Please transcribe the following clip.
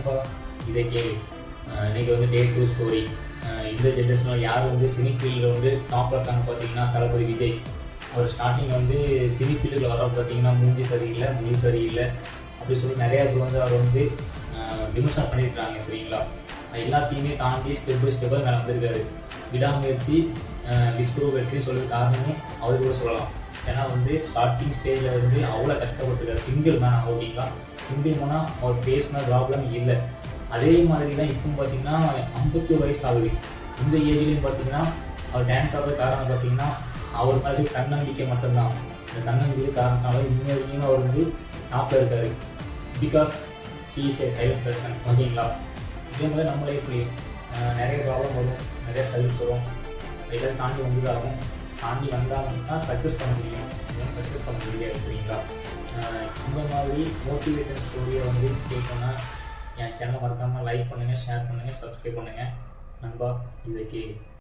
நண்பா இதை கேளு. இன்னைக்கு வந்து டே 2 ஸ்டோரி. இந்த ஜென்ரேஷனில் யார் வந்து சினி ஃபீல்டில் வந்து டாப்பில் இருக்காங்க பார்த்தீங்கன்னா தளபதி விஜய். அவர் ஸ்டார்டிங் வந்து சினி ஃபீல்டில் வர பார்த்தீங்கன்னா மூஞ்சி சரியில்லை, மொழி சரியில்லை அப்படி சொல்லி நிறையா பேர் வந்து அவர் வந்து விமர்சனம் பண்ணியிருக்காங்க. சரிங்களா, எல்லாத்தையுமே தாண்டி ஸ்டெப் பை ஸ்டெப்பாக மேலே வந்திருக்காரு. விடாமுயற்சி விஸ்வரூப வெற்றின்னு சொல்லி காரணமே அவர் கூட சொல்லலாம். ஏன்னா வந்து ஸ்டார்டிங் ஸ்டேஜில் இருந்து அவ்வளோ கஷ்டப்பட்டுருக்காரு. சிங்கிள் மேன் ஓகேங்களா, சிங்கிள் மேனாக அவர் பேசின ப்ராப்ளம் இல்லை. அதே மாதிரி தான் இப்பவும் பார்த்தீங்கன்னா 51 வயசு ஆகுது. இந்த ஏஜ்லேயும் பார்த்தீங்கன்னா அவர் டான்ஸ் ஆகிறது காரணம் பார்த்தீங்கன்னா அவர் மேலே தன்னம்பிக்கை மட்டும்தான். இந்த தன்னம்பிக்கை காரணத்தினால இன்னும் அவர் வந்து டாப்பில் இருக்காரு. Because she is a silent person. ஓகேங்களா, இதே மாதிரி நம்ம லைஃப்லேயும் நிறைய ப்ராப்ளம் வரும், நிறைய ஸ்ட்ரகிள்ஸ் வரும். இதெல்லாம் தாண்டி வந்துதாகும். தாண்டி வந்தாங்கன்னா சக்ஸஸ் பண்ண முடியும், இதெல்லாம் சக்ஸஸ் பண்ண முடியாது. சரிங்களா, இந்த மாதிரி மோட்டிவேஷன் ஸ்டோரியை வந்து கேட்கணும்னா என் சேனலை மறக்காமல் லைக் பண்ணுங்கள், ஷேர் பண்ணுங்கள், சப்ஸ்கிரைப் பண்ணுங்கள். நண்பா இதை கேளு.